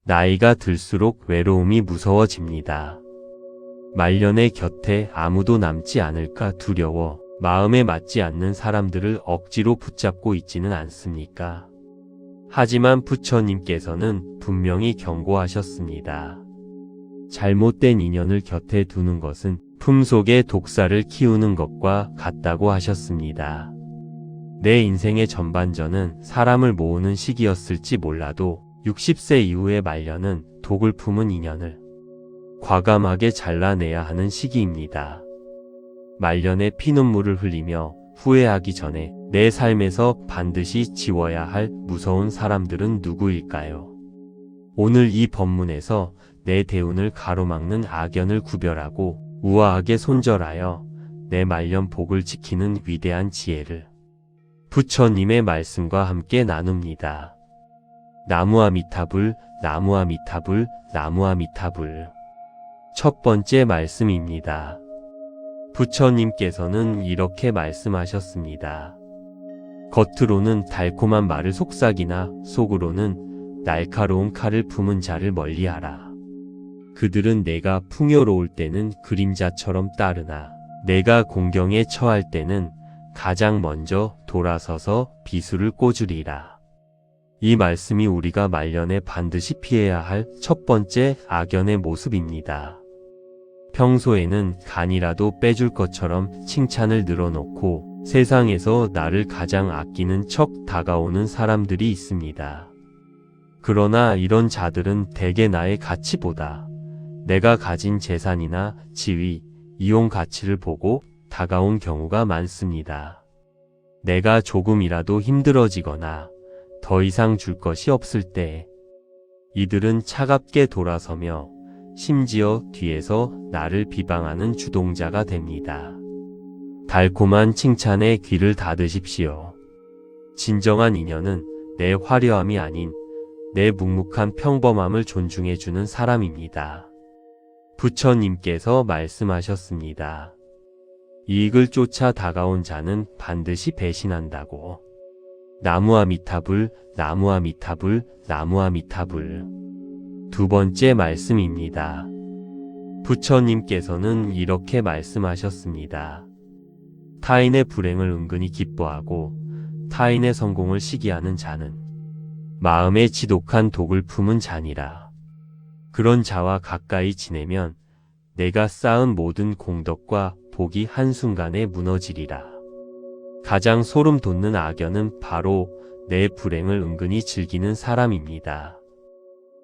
나이가 들수록 외로움이 무서워집니다. 말년의 곁에 아무도 남지 않을까 두려워 마음에 맞지 않는 사람들을 억지로 붙잡고 있지는 않습니까? 하지만 부처님께서는 분명히 경고하셨습니다. 잘못된 인연을 곁에 두는 것은 품속에 독사를 키우는 것과 같다고 하셨습니다. 내 인생의 전반전은 사람을 모으는 시기였을지 몰라도 60세 이후의 말년은 독을 품은 인연을 과감하게 잘라내야 하는 시기입니다. 말년에 피눈물을 흘리며 후회하기 전에 내 삶에서 반드시 지워야 할 무서운 사람들은 누구일까요? 오늘 이 법문에서 내 대운을 가로막는 악연을 구별하고 우아하게 손절하여 내 말년 복을 지키는 위대한 지혜를 부처님의 말씀과 함께 나눕니다. 나무아미타불, 나무아미타불, 나무아미타불. 첫 번째 말씀입니다. 부처님께서는 이렇게 말씀하셨습니다. 겉으로는 달콤한 말을 속삭이나 속으로는 날카로운 칼을 품은 자를 멀리하라. 그들은 내가 풍요로울 때는 그림자처럼 따르나 내가 공경에 처할 때는 가장 먼저 돌아서서 비수를 꽂으리라. 이 말씀이 우리가 말년에 반드시 피해야 할 첫 번째 악연의 모습입니다. 평소에는 간이라도 빼줄 것처럼 칭찬을 늘어놓고 세상에서 나를 가장 아끼는 척 다가오는 사람들이 있습니다. 그러나 이런 자들은 대개 나의 가치보다 내가 가진 재산이나 지위, 이용 가치를 보고 다가온 경우가 많습니다. 내가 조금이라도 힘들어지거나 더 이상 줄 것이 없을 때 이들은 차갑게 돌아서며 심지어 뒤에서 나를 비방하는 주동자가 됩니다. 달콤한 칭찬에 귀를 닫으십시오. 진정한 인연은 내 화려함이 아닌 내 묵묵한 평범함을 존중해주는 사람입니다. 부처님께서 말씀하셨습니다. 이익을 쫓아 다가온 자는 반드시 배신한다고. 나무아미타불, 나무아미타불, 나무아미타불. 두 번째 말씀입니다. 부처님께서는 이렇게 말씀하셨습니다. 타인의 불행을 은근히 기뻐하고 타인의 성공을 시기하는 자는 마음에 지독한 독을 품은 자니라. 그런 자와 가까이 지내면 내가 쌓은 모든 공덕과 복이 한순간에 무너지리라. 가장 소름 돋는 악연은 바로 내 불행을 은근히 즐기는 사람입니다.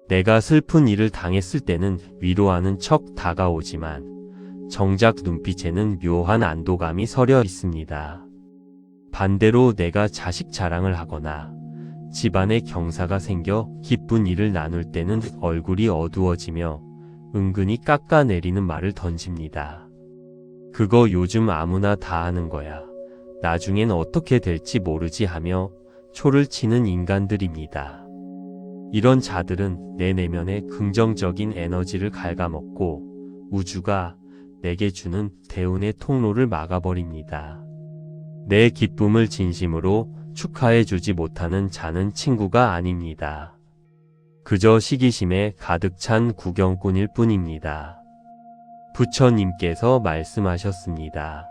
내가 슬픈 일을 당했을 때는 위로하는 척 다가오지만 정작 눈빛에는 묘한 안도감이 서려 있습니다. 반대로 내가 자식 자랑을 하거나 집안에 경사가 생겨 기쁜 일을 나눌 때는 얼굴이 어두워지며 은근히 깎아내리는 말을 던집니다. 그거 요즘 아무나 다 하는 거야. 나중엔 어떻게 될지 모르지 하며 초를 치는 인간들입니다. 이런 자들은 내 내면의 긍정적인 에너지를 갉아먹고 우주가 내게 주는 대운의 통로를 막아버립니다. 내 기쁨을 진심으로 축하해주지 못하는 자는 친구가 아닙니다. 그저 시기심에 가득 찬 구경꾼일 뿐입니다. 부처님께서 말씀하셨습니다.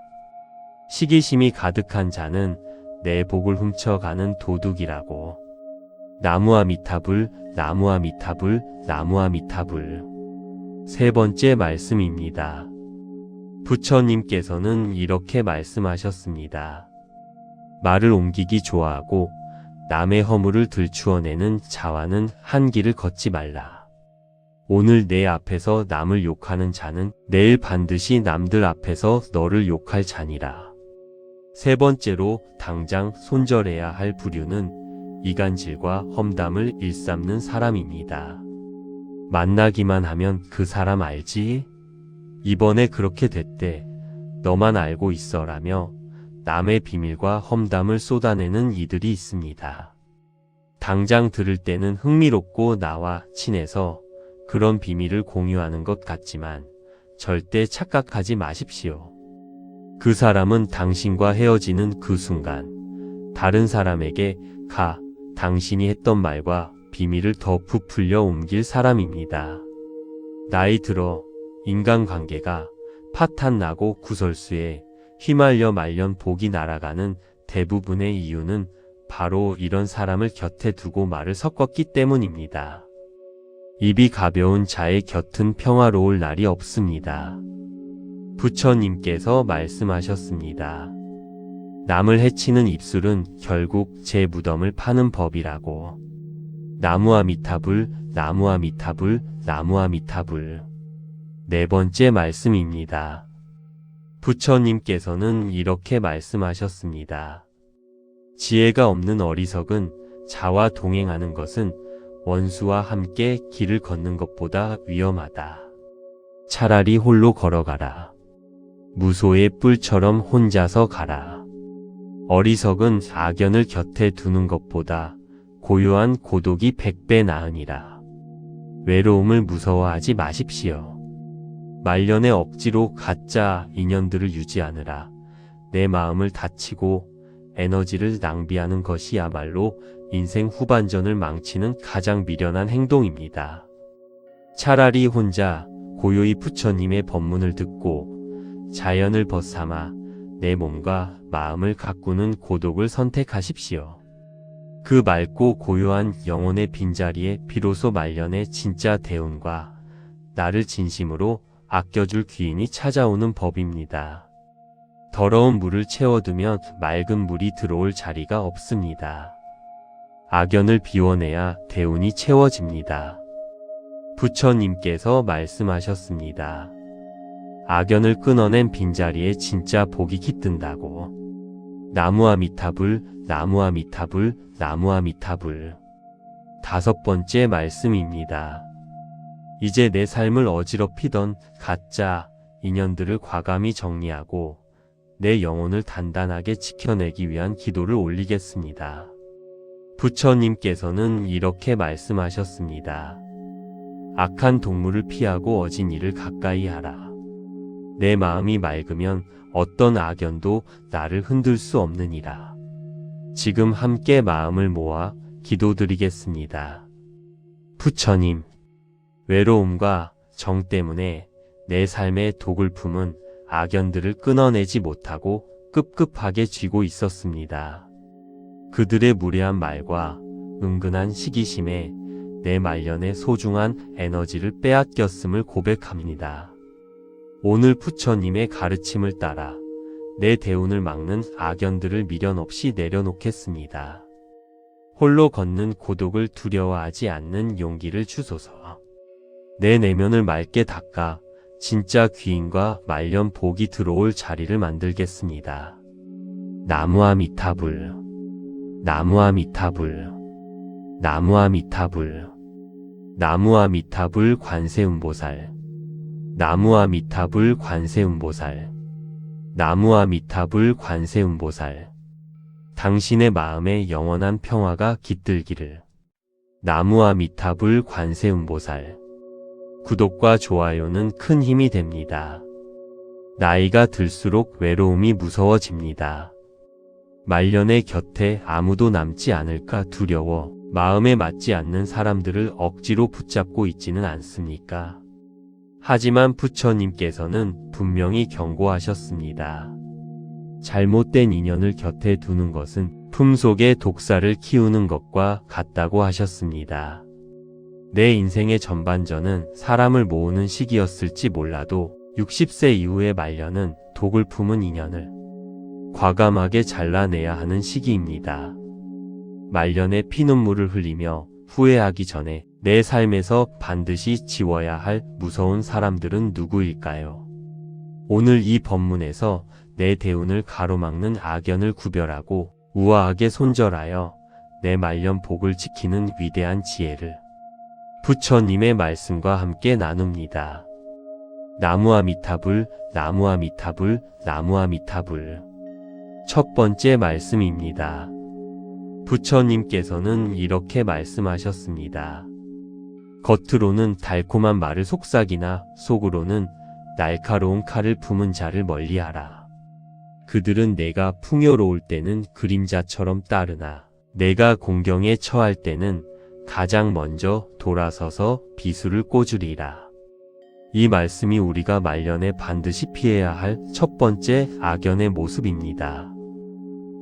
시기심이 가득한 자는 내 복을 훔쳐가는 도둑이라고. 나무아미타불, 나무아미타불, 나무아미타불. 세 번째 말씀입니다. 부처님께서는 이렇게 말씀하셨습니다. 말을 옮기기 좋아하고 남의 허물을 들추어내는 자와는 한 길을 걷지 말라. 오늘 내 앞에서 남을 욕하는 자는 내일 반드시 남들 앞에서 너를 욕할 자니라. 세 번째로 당장 손절해야 할 부류는 이간질과 험담을 일삼는 사람입니다. 만나기만 하면 그 사람 알지? 이번에 그렇게 됐대. 너만 알고 있어라며 남의 비밀과 험담을 쏟아내는 이들이 있습니다. 당장 들을 때는 흥미롭고 나와 친해서 그런 비밀을 공유하는 것 같지만 절대 착각하지 마십시오. 그 사람은 당신과 헤어지는 그 순간 다른 사람에게 당신이 했던 말과 비밀을 더 부풀려 옮길 사람입니다. 나이 들어 인간관계가 파탄나고 구설수에 휘말려 말년 복이 날아가는 대부분의 이유는 바로 이런 사람을 곁에 두고 말을 섞었기 때문입니다. 입이 가벼운 자의 곁은 평화로울 날이 없습니다. 부처님께서 말씀하셨습니다. 남을 해치는 입술은 결국 제 무덤을 파는 법이라고. 나무아미타불, 나무아미타불, 나무아미타불. 네 번째 말씀입니다. 부처님께서는 이렇게 말씀하셨습니다. 지혜가 없는 어리석은 자와 동행하는 것은 원수와 함께 길을 걷는 것보다 위험하다. 차라리 홀로 걸어가라. 무소의 뿔처럼 혼자서 가라. 어리석은 악연을 곁에 두는 것보다 고요한 고독이 100배 나으니라. 외로움을 무서워하지 마십시오. 말년에 억지로 가짜 인연들을 유지하느라 내 마음을 다치고 에너지를 낭비하는 것이야말로 인생 후반전을 망치는 가장 미련한 행동입니다. 차라리 혼자 고요히 부처님의 법문을 듣고 자연을 벗삼아 내 몸과 마음을 가꾸는 고독을 선택하십시오. 그 맑고 고요한 영혼의 빈자리에 비로소 말년의 진짜 대운과 나를 진심으로 아껴줄 귀인이 찾아오는 법입니다. 더러운 물을 채워두면 맑은 물이 들어올 자리가 없습니다. 악연을 비워내야 대운이 채워집니다. 부처님께서 말씀하셨습니다. 악연을 끊어낸 빈자리에 진짜 복이 깃든다고. 나무아미타불, 나무아미타불, 나무아미타불. 다섯 번째 말씀입니다. 이제 내 삶을 어지럽히던 가짜 인연들을 과감히 정리하고 내 영혼을 단단하게 지켜내기 위한 기도를 올리겠습니다. 부처님께서는 이렇게 말씀하셨습니다. 악한 동물을 피하고 어진 이를 가까이 하라. 내 마음이 맑으면 어떤 악연도 나를 흔들 수 없느니라. 지금 함께 마음을 모아 기도드리겠습니다. 부처님, 외로움과 정 때문에 내 삶의 독을 품은 악연들을 끊어내지 못하고 급급하게 쥐고 있었습니다. 그들의 무례한 말과 은근한 시기심에 내 말년의 소중한 에너지를 빼앗겼음을 고백합니다. 오늘 부처님의 가르침을 따라 내 대운을 막는 악연들을 미련 없이 내려놓겠습니다. 홀로 걷는 고독을 두려워하지 않는 용기를 주소서. 내 내면을 맑게 닦아 진짜 귀인과 말년 복이 들어올 자리를 만들겠습니다. 나무아미타불, 나무아미타불, 나무아미타불, 나무아미타불 관세음보살, 나무아미타불 관세음보살, 나무아미타불 관세음보살. 당신의 마음에 영원한 평화가 깃들기를. 나무아미타불 관세음보살. 구독과 좋아요는 큰 힘이 됩니다. 나이가 들수록 외로움이 무서워집니다. 말년의 곁에 아무도 남지 않을까 두려워 마음에 맞지 않는 사람들을 억지로 붙잡고 있지는 않습니까? 하지만 부처님께서는 분명히 경고하셨습니다. 잘못된 인연을 곁에 두는 것은 품속에 독사를 키우는 것과 같다고 하셨습니다. 내 인생의 전반전은 사람을 모으는 시기였을지 몰라도 60세 이후의 말년은 독을 품은 인연을 과감하게 잘라내야 하는 시기입니다. 말년에 피눈물을 흘리며 후회하기 전에 내 삶에서 반드시 지워야 할 무서운 사람들은 누구일까요? 오늘 이 법문에서 내 대운을 가로막는 악연을 구별하고 우아하게 손절하여 내 말년 복을 지키는 위대한 지혜를 부처님의 말씀과 함께 나눕니다. 나무아미타불, 나무아미타불, 나무아미타불. 첫 번째 말씀입니다. 부처님께서는 이렇게 말씀하셨습니다. 겉으로는 달콤한 말을 속삭이나 속으로는 날카로운 칼을 품은 자를 멀리하라. 그들은 내가 풍요로울 때는 그림자처럼 따르나 내가 공경에 처할 때는 가장 먼저 돌아서서 비수를 꽂으리라. 이 말씀이 우리가 말년에 반드시 피해야 할 첫 번째 악연의 모습입니다.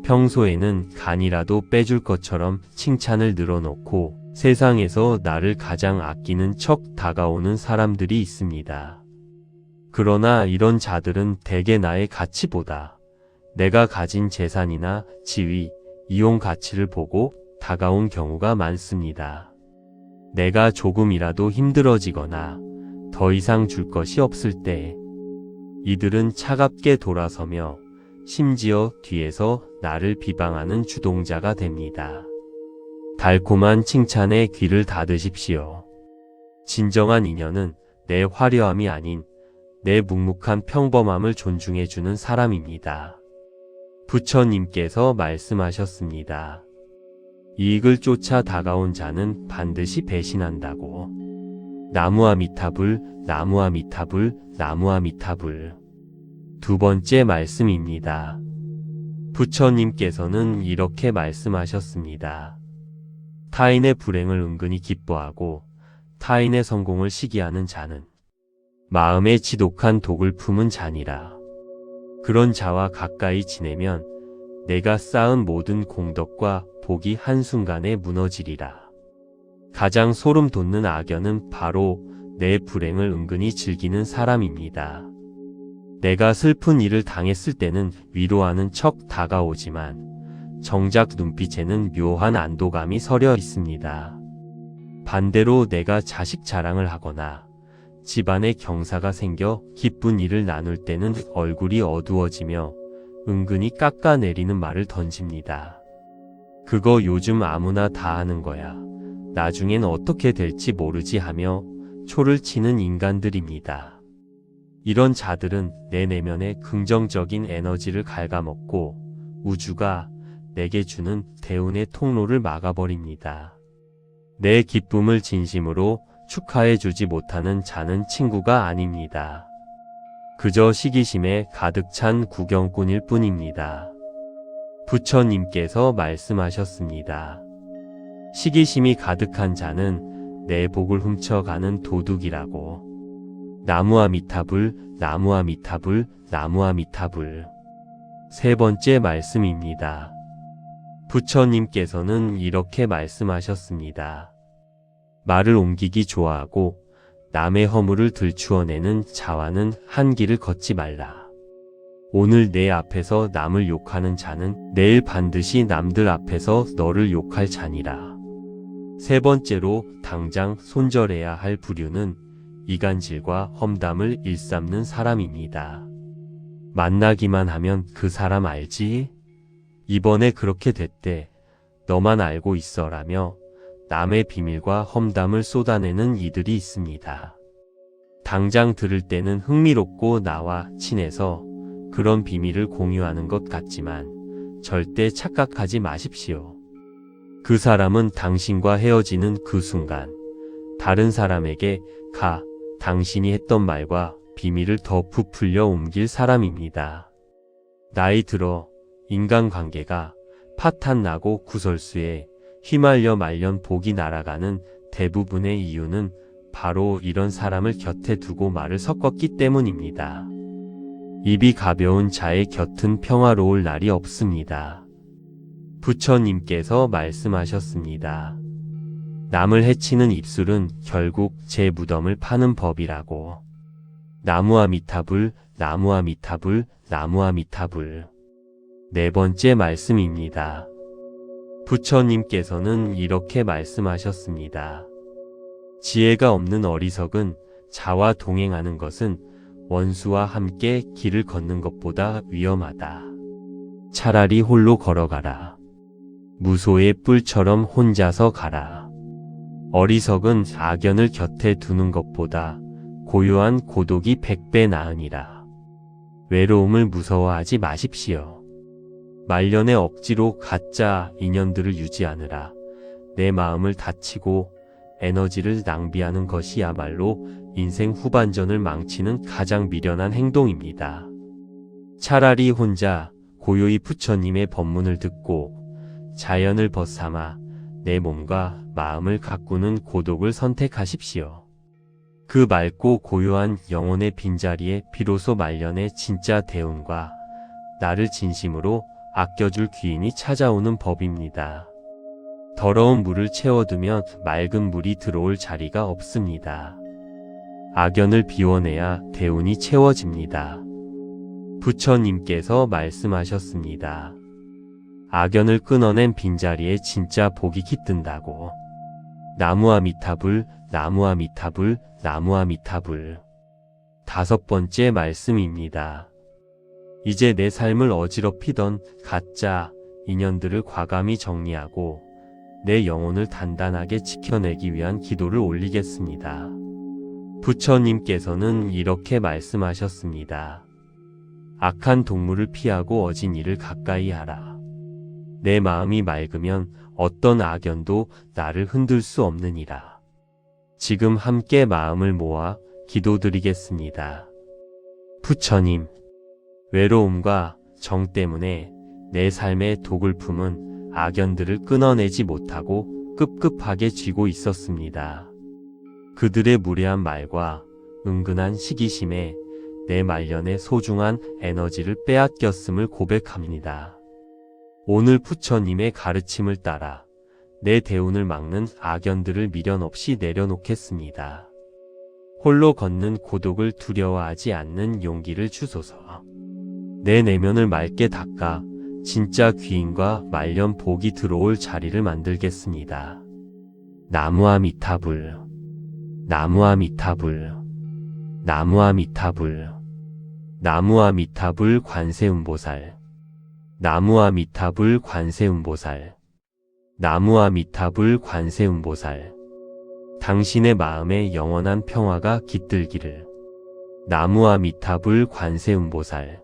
평소에는 간이라도 빼줄 것처럼 칭찬을 늘어놓고 세상에서 나를 가장 아끼는 척 다가오는 사람들이 있습니다. 그러나 이런 자들은 대개 나의 가치보다 내가 가진 재산이나 지위, 이용 가치를 보고 다가온 경우가 많습니다. 내가 조금이라도 힘들어지거나 더 이상 줄 것이 없을 때 이들은 차갑게 돌아서며 심지어 뒤에서 나를 비방하는 주동자가 됩니다. 달콤한 칭찬에 귀를 닫으십시오. 진정한 인연은 내 화려함이 아닌 내 묵묵한 평범함을 존중해주는 사람입니다. 부처님께서 말씀하셨습니다. 이익을 쫓아 다가온 자는 반드시 배신한다고. 나무아미타불, 나무아미타불, 나무아미타불. 두 번째 말씀입니다. 부처님께서는 이렇게 말씀하셨습니다. 타인의 불행을 은근히 기뻐하고 타인의 성공을 시기하는 자는 마음에 지독한 독을 품은 자니라. 그런 자와 가까이 지내면 내가 쌓은 모든 공덕과 복이 한순간에 무너지리라. 가장 소름 돋는 악연은 바로 내 불행을 은근히 즐기는 사람입니다. 내가 슬픈 일을 당했을 때는 위로하는 척 다가오지만 정작 눈빛에는 묘한 안도감이 서려 있습니다. 반대로 내가 자식 자랑을 하거나 집안에 경사가 생겨 기쁜 일을 나눌 때는 얼굴이 어두워지며 은근히 깎아내리는 말을 던집니다. 그거 요즘 아무나 다 하는 거야. 나중엔 어떻게 될지 모르지 하며 초를 치는 인간들입니다. 이런 자들은 내 내면의 긍정적인 에너지를 갉아먹고 우주가 내게 주는 대운의 통로를 막아버립니다. 내 기쁨을 진심으로 축하해주지 못하는 자는 친구가 아닙니다. 그저 시기심에 가득 찬 구경꾼일 뿐입니다. 부처님께서 말씀하셨습니다. 시기심이 가득한 자는 내 복을 훔쳐가는 도둑이라고. 나무아미타불, 나무아미타불, 나무아미타불. 세 번째 말씀입니다. 부처님께서는 이렇게 말씀하셨습니다. 말을 옮기기 좋아하고 남의 허물을 들추어내는 자와는 한 길을 걷지 말라. 오늘 내 앞에서 남을 욕하는 자는 내일 반드시 남들 앞에서 너를 욕할 자니라. 세 번째로 당장 손절해야 할 부류는 이간질과 험담을 일삼는 사람입니다. 만나기만 하면 그 사람 알지? 이번에 그렇게 됐대. 너만 알고 있어라며 남의 비밀과 험담을 쏟아내는 이들이 있습니다. 당장 들을 때는 흥미롭고 나와 친해서 그런 비밀을 공유하는 것 같지만 절대 착각하지 마십시오. 그 사람은 당신과 헤어지는 그 순간 다른 사람에게 당신이 했던 말과 비밀을 더 부풀려 옮길 사람입니다. 나이 들어 인간관계가 파탄나고 구설수에 휘말려 말년 복이 날아가는 대부분의 이유는 바로 이런 사람을 곁에 두고 말을 섞었기 때문입니다. 입이 가벼운 자의 곁은 평화로울 날이 없습니다. 부처님께서 말씀하셨습니다. 남을 해치는 입술은 결국 제 무덤을 파는 법이라고. 나무아미타불, 나무아미타불, 나무아미타불. 네 번째 말씀입니다. 부처님께서는 이렇게 말씀하셨습니다. 지혜가 없는 어리석은 자와 동행하는 것은 원수와 함께 길을 걷는 것보다 위험하다. 차라리 홀로 걸어가라. 무소의 뿔처럼 혼자서 가라. 어리석은 악연을 곁에 두는 것보다 고요한 고독이 100배 나으니라. 외로움을 무서워하지 마십시오. 말년에 억지로 가짜 인연들을 유지하느라 내 마음을 다치고 에너지를 낭비하는 것이야말로 인생 후반전을 망치는 가장 미련한 행동입니다. 차라리 혼자 고요히 부처님의 법문을 듣고 자연을 벗삼아 내 몸과 마음을 가꾸는 고독을 선택하십시오. 그 맑고 고요한 영혼의 빈자리에 비로소 말년의 진짜 대운과 나를 진심으로 아껴줄 귀인이 찾아오는 법입니다. 더러운 물을 채워두면 맑은 물이 들어올 자리가 없습니다. 악연을 비워내야 대운이 채워집니다. 부처님께서 말씀하셨습니다. 악연을 끊어낸 빈자리에 진짜 복이 깃든다고. 나무아미타불, 나무아미타불, 나무아미타불. 5번째 말씀입니다. 이제 내 삶을 어지럽히던 가짜 인연들을 과감히 정리하고 내 영혼을 단단하게 지켜내기 위한 기도를 올리겠습니다. 부처님께서는 이렇게 말씀하셨습니다. 악한 동물을 피하고 어진이를 가까이 하라. 내 마음이 맑으면 어떤 악연도 나를 흔들 수 없느니라. 지금 함께 마음을 모아 기도드리겠습니다. 부처님, 외로움과 정 때문에 내 삶의 독을 품은 악연들을 끊어내지 못하고 급급하게 쥐고 있었습니다. 그들의 무례한 말과 은근한 시기심에 내 말년의 소중한 에너지를 빼앗겼음을 고백합니다. 오늘 부처님의 가르침을 따라 내 대운을 막는 악연들을 미련 없이 내려놓겠습니다. 홀로 걷는 고독을 두려워하지 않는 용기를 주소서. 내 내면을 맑게 닦아 진짜 귀인과 말년 복이 들어올 자리를 만들겠습니다. 나무아미타불, 나무아미타불, 나무아미타불, 나무아미타불 관세음보살, 나무아미타불 관세음보살, 나무아미타불 관세음보살. 당신의 마음에 영원한 평화가 깃들기를. 나무아미타불 관세음보살.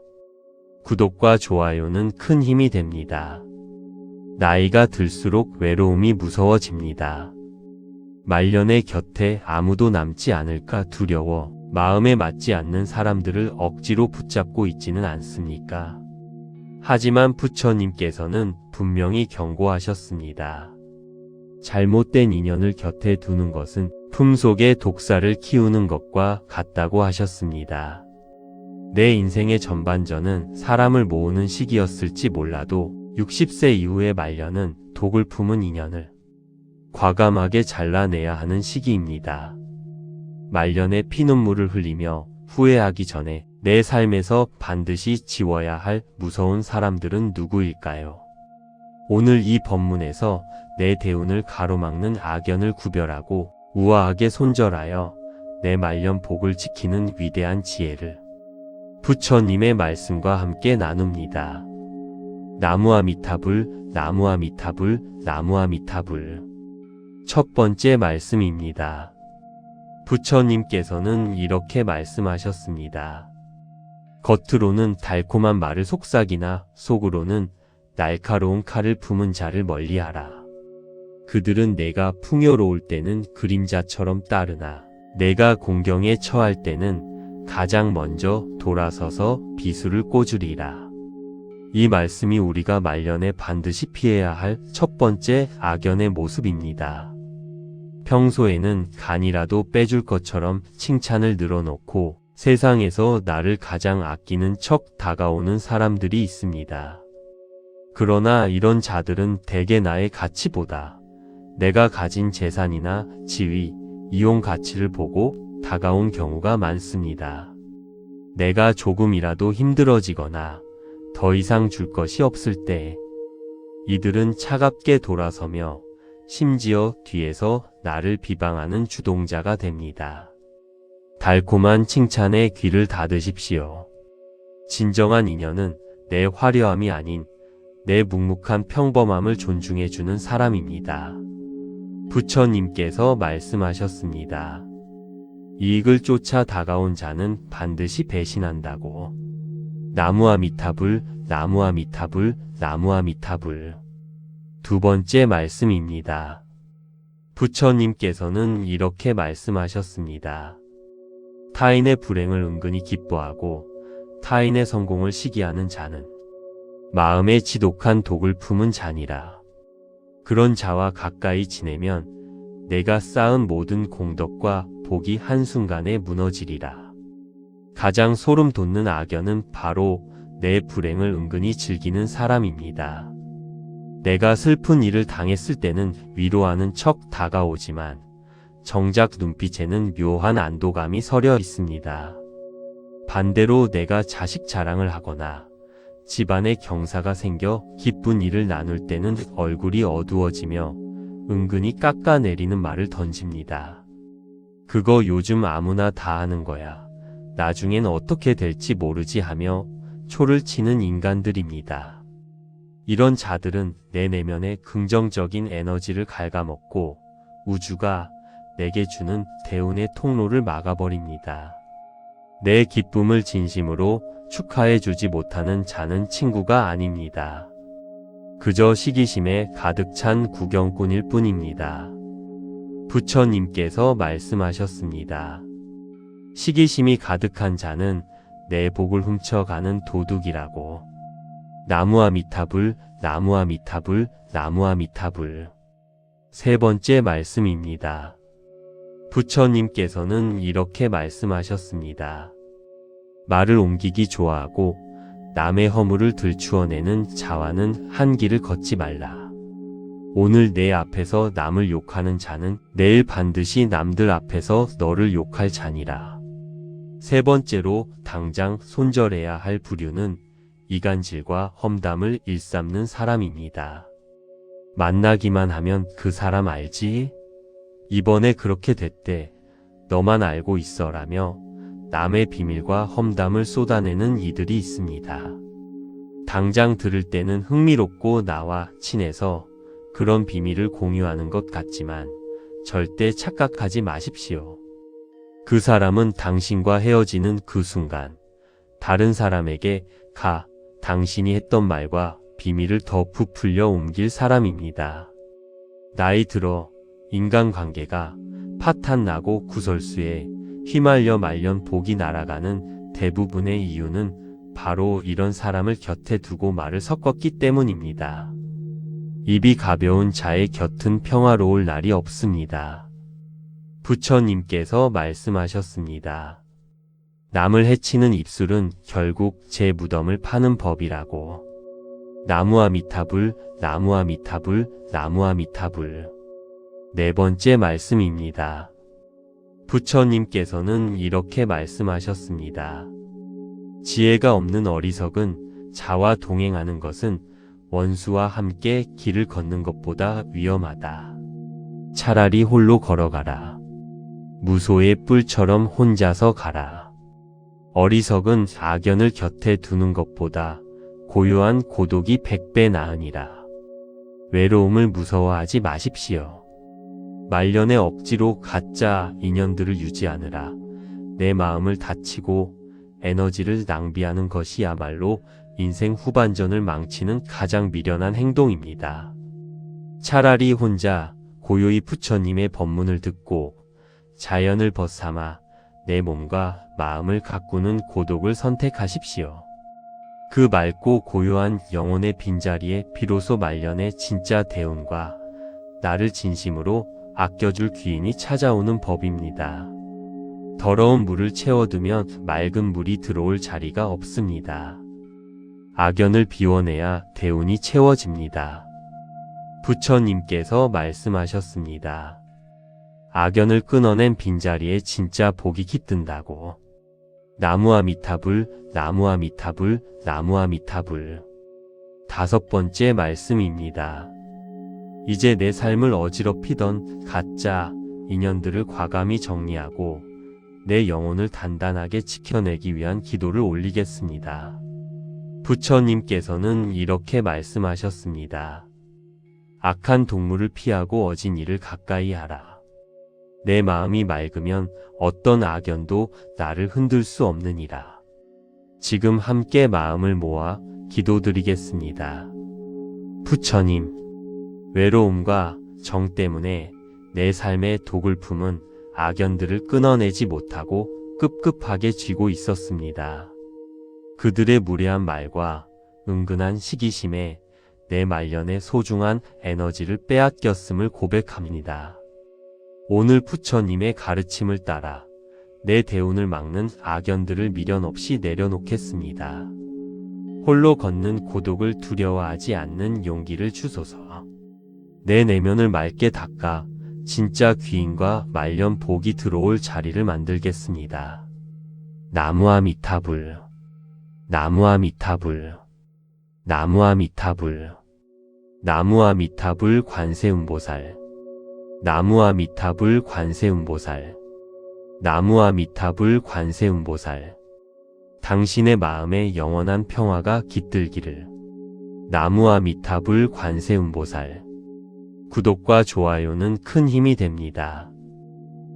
구독과 좋아요는 큰 힘이 됩니다. 나이가 들수록 외로움이 무서워집니다. 말년의 곁에 아무도 남지 않을까 두려워 마음에 맞지 않는 사람들을 억지로 붙잡고 있지는 않습니까? 하지만 부처님께서는 분명히 경고하셨습니다. 잘못된 인연을 곁에 두는 것은 품속에 독사를 키우는 것과 같다고 하셨습니다. 내 인생의 전반전은 사람을 모으는 시기였을지 몰라도 60세 이후의 말년은 독을 품은 인연을 과감하게 잘라내야 하는 시기입니다. 말년에 피눈물을 흘리며 후회하기 전에 내 삶에서 반드시 지워야 할 무서운 사람들은 누구일까요? 오늘 이 법문에서 내 대운을 가로막는 악연을 구별하고 우아하게 손절하여 내 말년 복을 지키는 위대한 지혜를 부처님의 말씀과 함께 나눕니다. 나무아미타불, 나무아미타불, 나무아미타불. 첫 번째 말씀입니다. 부처님께서는 이렇게 말씀하셨습니다. 겉으로는 달콤한 말을 속삭이나 속으로는 날카로운 칼을 품은 자를 멀리하라. 그들은 내가 풍요로울 때는 그림자처럼 따르나 내가 공경에 처할 때는 가장 먼저 돌아서서 비수를 꽂으리라. 이 말씀이 우리가 말년에 반드시 피해야 할 첫 번째 악연의 모습입니다. 평소에는 간이라도 빼줄 것처럼 칭찬을 늘어놓고 세상에서 나를 가장 아끼는 척 다가오는 사람들이 있습니다. 그러나 이런 자들은 대개 나의 가치보다 내가 가진 재산이나 지위, 이용 가치를 보고 다가온 경우가 많습니다. 내가 조금이라도 힘들어지거나 더 이상 줄 것이 없을 때 이들은 차갑게 돌아서며 심지어 뒤에서 나를 비방하는 주동자가 됩니다. 달콤한 칭찬에 귀를 닫으십시오. 진정한 인연은 내 화려함이 아닌 내 묵묵한 평범함을 존중해주는 사람입니다. 부처님께서 말씀하셨습니다. 이익을 쫓아 다가온 자는 반드시 배신한다고. 나무아미타불, 나무아미타불, 나무아미타불. 두 번째 말씀입니다. 부처님께서는 이렇게 말씀하셨습니다. 타인의 불행을 은근히 기뻐하고 타인의 성공을 시기하는 자는 마음에 지독한 독을 품은 자니라. 그런 자와 가까이 지내면 내가 쌓은 모든 공덕과 복이 한순간에 무너지리라. 가장 소름 돋는 악연은 바로 내 불행을 은근히 즐기는 사람입니다. 내가 슬픈 일을 당했을 때는 위로하는 척 다가오지만 정작 눈빛에는 묘한 안도감이 서려 있습니다. 반대로 내가 자식 자랑을 하거나 집안에 경사가 생겨 기쁜 일을 나눌 때는 얼굴이 어두워지며 은근히 깎아내리는 말을 던집니다. 그거 요즘 아무나 다 하는 거야. 나중엔 어떻게 될지 모르지 하며 초를 치는 인간들입니다. 이런 자들은 내 내면의 긍정적인 에너지를 갉아먹고 우주가 내게 주는 대운의 통로를 막아버립니다. 내 기쁨을 진심으로 축하해주지 못하는 자는 친구가 아닙니다. 그저 시기심에 가득 찬 구경꾼일 뿐입니다. 부처님께서 말씀하셨습니다. 시기심이 가득한 자는 내 복을 훔쳐가는 도둑이라고. 나무아미타불, 나무아미타불, 나무아미타불. 세 번째 말씀입니다. 부처님께서는 이렇게 말씀하셨습니다. 말을 옮기기 좋아하고 남의 허물을 들추어내는 자와는 한 길을 걷지 말라. 오늘 내 앞에서 남을 욕하는 자는 내일 반드시 남들 앞에서 너를 욕할 자니라. 세 번째로 당장 손절해야 할 부류는 이간질과 험담을 일삼는 사람입니다. 만나기만 하면 그 사람 알지? 이번에 그렇게 됐대. 너만 알고 있어라며 남의 비밀과 험담을 쏟아내는 이들이 있습니다. 당장 들을 때는 흥미롭고 나와 친해서 그런 비밀을 공유하는 것 같지만 절대 착각하지 마십시오. 그 사람은 당신과 헤어지는 그 순간 다른 사람에게 당신이 했던 말과 비밀을 더 부풀려 옮길 사람입니다. 나이 들어 인간관계가 파탄나고 구설수에 휘말려 말년 복이 날아가는 대부분의 이유는 바로 이런 사람을 곁에 두고 말을 섞었기 때문입니다. 입이 가벼운 자의 곁은 평화로울 날이 없습니다. 부처님께서 말씀하셨습니다. 남을 해치는 입술은 결국 제 무덤을 파는 법이라고. 나무아미타불, 나무아미타불, 나무아미타불. 네 번째 말씀입니다. 부처님께서는 이렇게 말씀하셨습니다. 지혜가 없는 어리석은 자와 동행하는 것은 원수와 함께 길을 걷는 것보다 위험하다. 차라리 홀로 걸어가라. 무소의 뿔처럼 혼자서 가라. 어리석은 악연을 곁에 두는 것보다 고요한 고독이 100배 나으니라. 외로움을 무서워하지 마십시오. 말년에 억지로 가짜 인연들을 유지하느라 내 마음을 다치고 에너지를 낭비하는 것이야말로 인생 후반전을 망치는 가장 미련한 행동입니다. 차라리 혼자 고요히 부처님의 법문을 듣고 자연을 벗삼아 내 몸과 마음을 가꾸는 고독을 선택하십시오. 그 맑고 고요한 영혼의 빈자리에 비로소 말년의 진짜 대운과 나를 진심으로 아껴줄 귀인이 찾아오는 법입니다. 더러운 물을 채워두면 맑은 물이 들어올 자리가 없습니다. 악연을 비워내야 대운이 채워집니다. 부처님께서 말씀하셨습니다. 악연을 끊어낸 빈자리에 진짜 복이 깃든다고. 나무아미타불, 나무아미타불, 나무아미타불. 다섯 번째 말씀입니다. 이제 내 삶을 어지럽히던 가짜 인연들을 과감히 정리하고 내 영혼을 단단하게 지켜내기 위한 기도를 올리겠습니다. 부처님께서는 이렇게 말씀하셨습니다. 악한 동물을 피하고 어진 이를 가까이 하라. 내 마음이 맑으면 어떤 악연도 나를 흔들 수 없느니라. 지금 함께 마음을 모아 기도드리겠습니다. 부처님, 외로움과 정 때문에 내 삶의 독을 품은 악연들을 끊어내지 못하고 급급하게 쥐고 있었습니다. 그들의 무례한 말과 은근한 시기심에 내 말년의 소중한 에너지를 빼앗겼음을 고백합니다. 오늘 부처님의 가르침을 따라 내 대운을 막는 악연들을 미련 없이 내려놓겠습니다. 홀로 걷는 고독을 두려워하지 않는 용기를 주소서. 내 내면을 맑게 닦아 진짜 귀인과 말년 복이 들어올 자리를 만들겠습니다. 나무아미타불, 나무아미타불, 나무아미타불, 나무아미타불 관세음보살, 나무아미타불 관세음보살, 나무아미타불 관세음보살. 당신의 마음에 영원한 평화가 깃들기를. 나무아미타불 관세음보살. 구독과 좋아요는 큰 힘이 됩니다.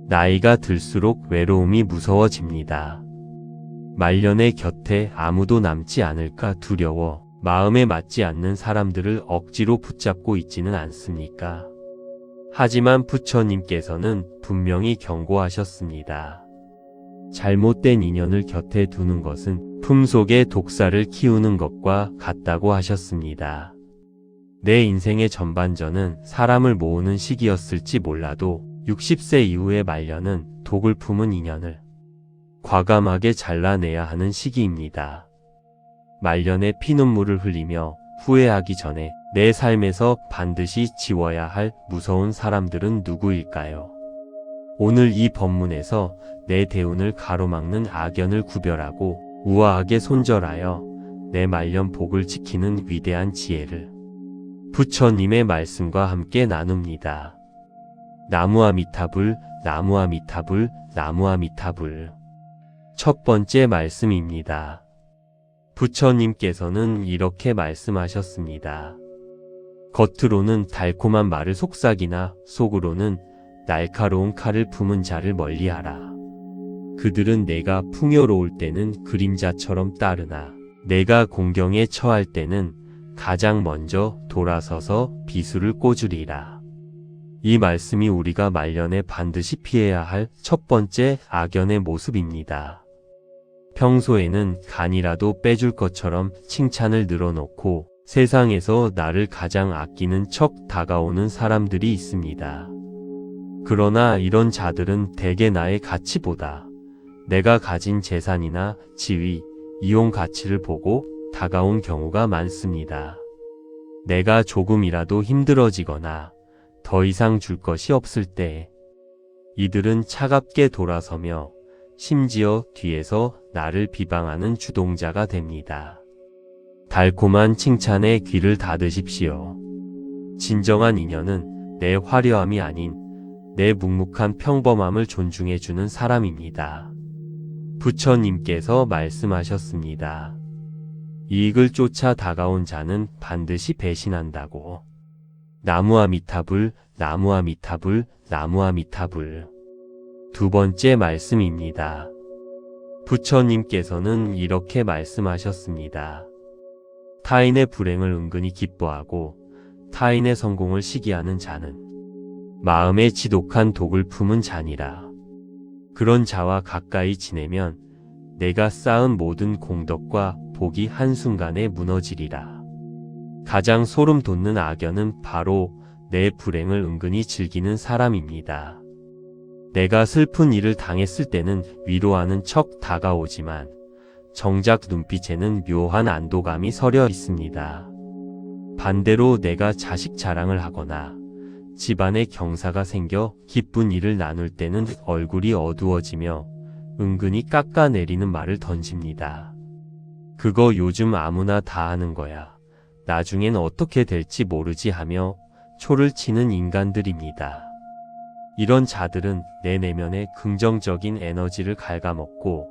나이가 들수록 외로움이 무서워집니다. 말년의 곁에 아무도 남지 않을까 두려워 마음에 맞지 않는 사람들을 억지로 붙잡고 있지는 않습니까? 하지만 부처님께서는 분명히 경고하셨습니다. 잘못된 인연을 곁에 두는 것은 품속에 독사를 키우는 것과 같다고 하셨습니다. 내 인생의 전반전은 사람을 모으는 시기였을지 몰라도 60세 이후의 말년은 독을 품은 인연을 과감하게 잘라내야 하는 시기입니다. 말년에 피눈물을 흘리며 후회하기 전에 내 삶에서 반드시 지워야 할 무서운 사람들은 누구일까요? 오늘 이 법문에서 내 대운을 가로막는 악연을 구별하고 우아하게 손절하여 내 말년 복을 지키는 위대한 지혜를 부처님의 말씀과 함께 나눕니다. 나무아미타불, 나무아미타불, 나무아미타불. 첫 번째 말씀입니다. 부처님께서는 이렇게 말씀하셨습니다. 겉으로는 달콤한 말을 속삭이나 속으로는 날카로운 칼을 품은 자를 멀리하라. 그들은 내가 풍요로울 때는 그림자처럼 따르나 내가 공경에 처할 때는 가장 먼저 돌아서서 비수를 꽂으리라. 이 말씀이 우리가 말년에 반드시 피해야 할 첫 번째 악연의 모습입니다. 평소에는 간이라도 빼줄 것처럼 칭찬을 늘어놓고 세상에서 나를 가장 아끼는 척 다가오는 사람들이 있습니다. 그러나 이런 자들은 대개 나의 가치보다 내가 가진 재산이나 지위, 이용 가치를 보고 다가온 경우가 많습니다. 내가 조금이라도 힘들어지거나 더 이상 줄 것이 없을 때 이들은 차갑게 돌아서며 심지어 뒤에서 나를 비방하는 주동자가 됩니다. 달콤한 칭찬에 귀를 닫으십시오. 진정한 인연은 내 화려함이 아닌 내 묵묵한 평범함을 존중해주는 사람입니다. 부처님께서 말씀하셨습니다. 이익을 쫓아 다가온 자는 반드시 배신한다고. 나무아미타불, 나무아미타불, 나무아미타불. 두 번째 말씀입니다. 부처님께서는 이렇게 말씀하셨습니다. 타인의 불행을 은근히 기뻐하고 타인의 성공을 시기하는 자는 마음에 지독한 독을 품은 자니라. 그런 자와 가까이 지내면 내가 쌓은 모든 공덕과 복이 한순간에 무너지리라. 가장 소름 돋는 악연은 바로 내 불행을 은근히 즐기는 사람입니다. 내가 슬픈 일을 당했을 때는 위로하는 척 다가오지만 정작 눈빛에는 묘한 안도감이 서려 있습니다. 반대로 내가 자식 자랑을 하거나 집안에 경사가 생겨 기쁜 일을 나눌 때는 얼굴이 어두워지며 은근히 깎아내리는 말을 던집니다. 그거 요즘 아무나 다 하는 거야. 나중엔 어떻게 될지 모르지 하며 초를 치는 인간들입니다. 이런 자들은 내 내면의 긍정적인 에너지를 갉아먹고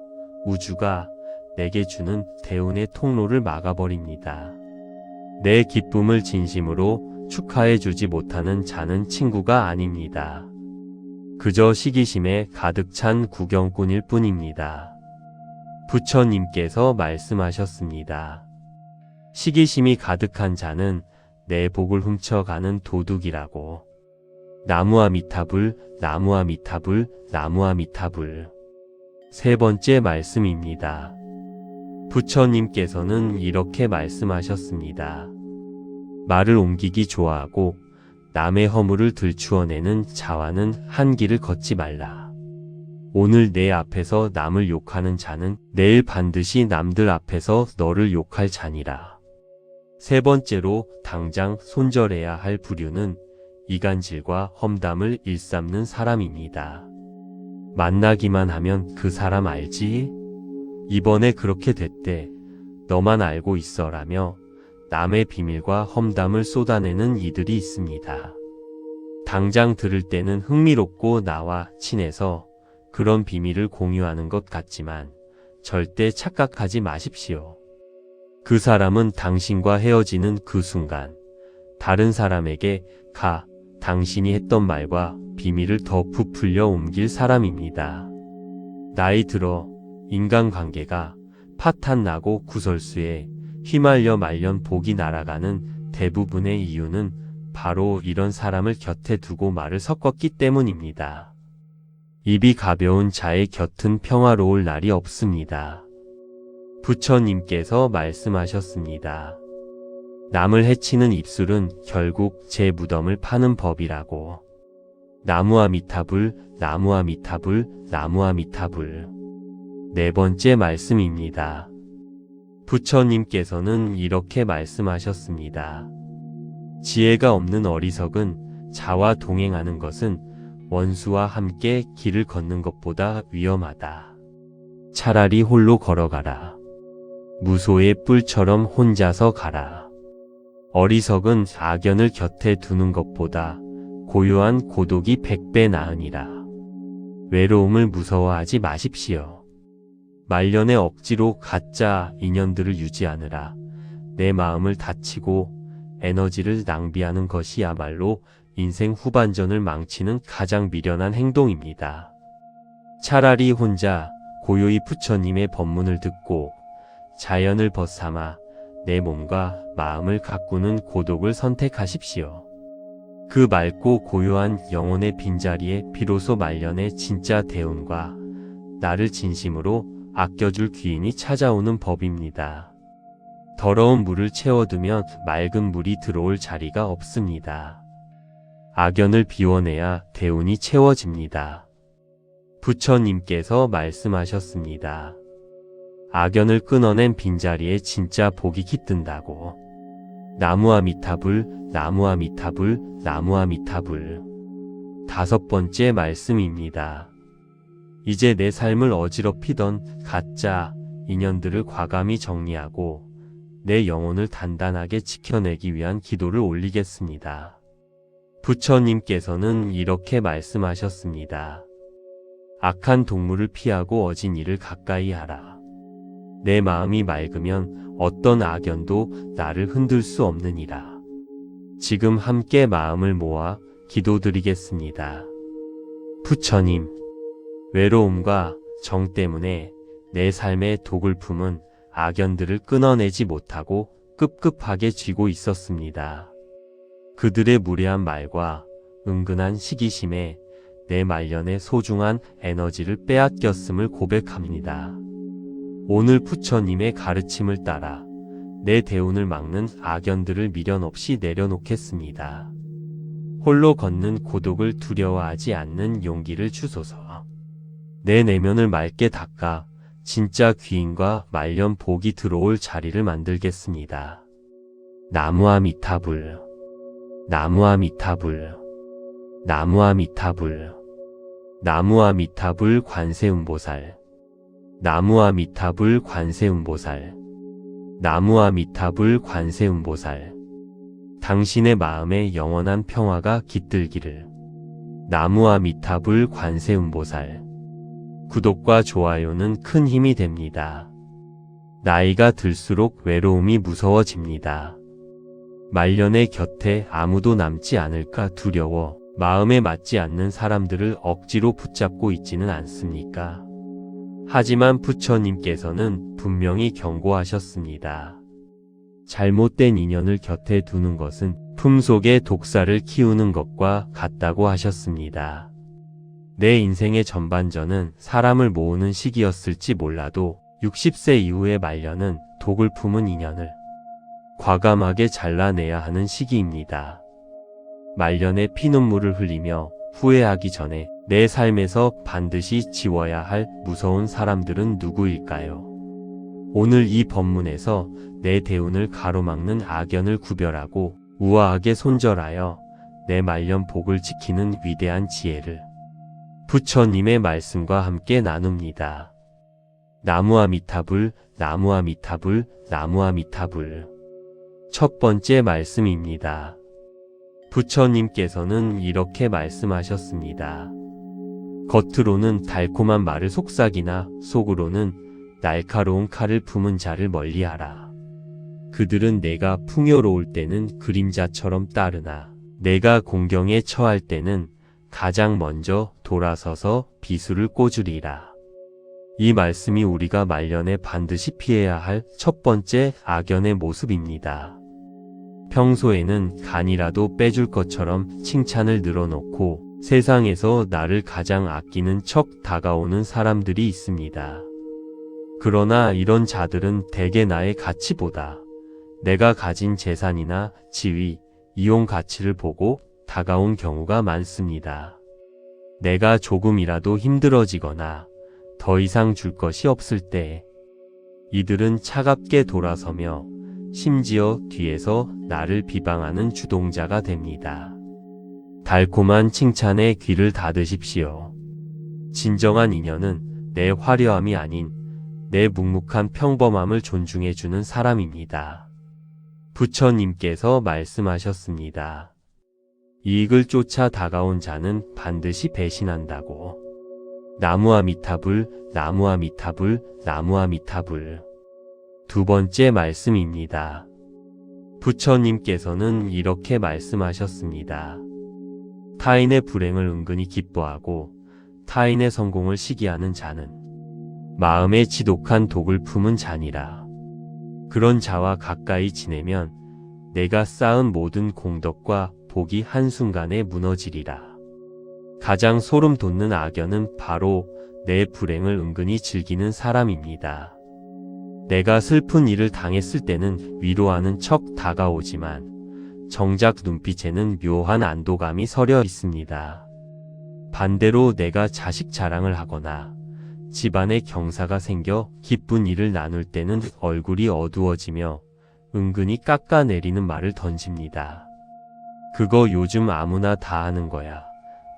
우주가 내게 주는 대운의 통로를 막아버립니다. 내 기쁨을 진심으로 축하해주지 못하는 자는 친구가 아닙니다. 그저 시기심에 가득 찬 구경꾼일 뿐입니다. 부처님께서 말씀하셨습니다. 시기심이 가득한 자는 내 복을 훔쳐가는 도둑이라고. 나무아미타불, 나무아미타불, 나무아미타불. 세 번째 말씀입니다. 부처님께서는 이렇게 말씀하셨습니다. 말을 옮기기 좋아하고 남의 허물을 들추어내는 자와는 한 길을 걷지 말라. 오늘 내 앞에서 남을 욕하는 자는 내일 반드시 남들 앞에서 너를 욕할 자니라. 세 번째로 당장 손절해야 할 부류는 이간질과 험담을 일삼는 사람입니다. 만나기만 하면 그 사람 알지? 이번에 그렇게 됐대. 너만 알고 있어라며 남의 비밀과 험담을 쏟아내는 이들이 있습니다. 당장 들을 때는 흥미롭고 나와 친해서 그런 비밀을 공유하는 것 같지만 절대 착각하지 마십시오. 그 사람은 당신과 헤어지는 그 순간 다른 사람에게 당신이 했던 말과 비밀을 더 부풀려 옮길 사람입니다. 나이 들어 인간관계가 파탄나고 구설수에 휘말려 말년 복이 날아가는 대부분의 이유는 바로 이런 사람을 곁에 두고 말을 섞었기 때문입니다. 입이 가벼운 자의 곁은 평화로울 날이 없습니다. 부처님께서 말씀하셨습니다. 남을 해치는 입술은 결국 제 무덤을 파는 법이라고. 나무아미타불, 나무아미타불, 나무아미타불. 네 번째 말씀입니다. 부처님께서는 이렇게 말씀하셨습니다. 지혜가 없는 어리석은 자와 동행하는 것은 원수와 함께 길을 걷는 것보다 위험하다. 차라리 홀로 걸어가라. 무소의 뿔처럼 혼자서 가라. 어리석은 악연을 곁에 두는 것보다 고요한 고독이 100배 나으니라. 외로움을 무서워하지 마십시오. 말년에 억지로 가짜 인연들을 유지하느라 내 마음을 다치고 에너지를 낭비하는 것이야말로 인생 후반전을 망치는 가장 미련한 행동입니다. 차라리 혼자 고요히 부처님의 법문을 듣고 자연을 벗삼아 내 몸과 마음을 가꾸는 고독을 선택하십시오. 그 맑고 고요한 영혼의 빈자리에 비로소 말년의 진짜 대운과 나를 진심으로 아껴줄 귀인이 찾아오는 법입니다. 더러운 물을 채워두면 맑은 물이 들어올 자리가 없습니다. 악연을 비워내야 대운이 채워집니다. 부처님께서 말씀하셨습니다. 악연을 끊어낸 빈자리에 진짜 복이 깃든다고. 나무아미타불, 나무아미타불, 나무아미타불. 다섯 번째 말씀입니다. 이제 내 삶을 어지럽히던 가짜 인연들을 과감히 정리하고 내 영혼을 단단하게 지켜내기 위한 기도를 올리겠습니다. 부처님께서는 이렇게 말씀하셨습니다. 악한 동물을 피하고 어진이를 가까이 하라. 내 마음이 맑으면 어떤 악연도 나를 흔들 수 없느니라. 지금 함께 마음을 모아 기도드리겠습니다. 부처님, 외로움과 정 때문에 내 삶의 독을 품은 악연들을 끊어내지 못하고 급급하게 쥐고 있었습니다. 그들의 무례한 말과 은근한 시기심에 내 말년의 소중한 에너지를 빼앗겼음을 고백합니다. 오늘 부처님의 가르침을 따라 내 대운을 막는 악연들을 미련 없이 내려놓겠습니다. 홀로 걷는 고독을 두려워하지 않는 용기를 주소서. 내 내면을 맑게 닦아 진짜 귀인과 말년 복이 들어올 자리를 만들겠습니다. 나무아미타불, 나무아미타불, 나무아미타불, 나무아미타불 관세음보살, 나무아미타불 관세음보살, 나무아미타불 관세음보살. 당신의 마음에 영원한 평화가 깃들기를. 나무아미타불 관세음보살. 구독과 좋아요는 큰 힘이 됩니다. 나이가 들수록 외로움이 무서워집니다. 말년의 곁에 아무도 남지 않을까 두려워 마음에 맞지 않는 사람들을 억지로 붙잡고 있지는 않습니까? 하지만 부처님께서는 분명히 경고하셨습니다. 잘못된 인연을 곁에 두는 것은 품속에 독사를 키우는 것과 같다고 하셨습니다. 내 인생의 전반전은 사람을 모으는 시기였을지 몰라도 60세 이후의 말년은 독을 품은 인연을 과감하게 잘라내야 하는 시기입니다. 말년에 피눈물을 흘리며 후회하기 전에 내 삶에서 반드시 지워야 할 무서운 사람들은 누구일까요? 오늘 이 법문에서 내 대운을 가로막는 악연을 구별하고 우아하게 손절하여 내 말년 복을 지키는 위대한 지혜를 부처님의 말씀과 함께 나눕니다. 나무아미타불, 나무아미타불, 나무아미타불. 첫 번째 말씀입니다. 부처님께서는 이렇게 말씀하셨습니다. 겉으로는 달콤한 말을 속삭이나 속으로는 날카로운 칼을 품은 자를 멀리하라. 그들은 내가 풍요로울 때는 그림자처럼 따르나 내가 공경에 처할 때는 가장 먼저 돌아서서 비수를 꽂으리라. 이 말씀이 우리가 말년에 반드시 피해야 할 첫 번째 악연의 모습입니다. 평소에는 간이라도 빼줄 것처럼 칭찬을 늘어놓고 세상에서 나를 가장 아끼는 척 다가오는 사람들이 있습니다. 그러나 이런 자들은 대개 나의 가치보다 내가 가진 재산이나 지위, 이용 가치를 보고 다가온 경우가 많습니다. 내가 조금이라도 힘들어지거나 더 이상 줄 것이 없을 때 이들은 차갑게 돌아서며 심지어 뒤에서 나를 비방하는 주동자가 됩니다. 달콤한 칭찬에 귀를 닫으십시오. 진정한 인연은 내 화려함이 아닌 내 묵묵한 평범함을 존중해주는 사람입니다. 부처님께서 말씀하셨습니다. 이익을 쫓아 다가온 자는 반드시 배신한다고. 나무아미타불, 나무아미타불, 나무아미타불. 두 번째 말씀입니다. 부처님께서는 이렇게 말씀하셨습니다. 타인의 불행을 은근히 기뻐하고 타인의 성공을 시기하는 자는 마음에 지독한 독을 품은 자니라. 그런 자와 가까이 지내면 내가 쌓은 모든 공덕과 복이 한순간에 무너지리라. 가장 소름 돋는 악연은 바로 내 불행을 은근히 즐기는 사람입니다. 내가 슬픈 일을 당했을 때는 위로하는 척 다가오지만 정작 눈빛에는 묘한 안도감이 서려 있습니다. 반대로 내가 자식 자랑을 하거나 집안에 경사가 생겨 기쁜 일을 나눌 때는 얼굴이 어두워지며 은근히 깎아내리는 말을 던집니다. 그거 요즘 아무나 다 하는 거야.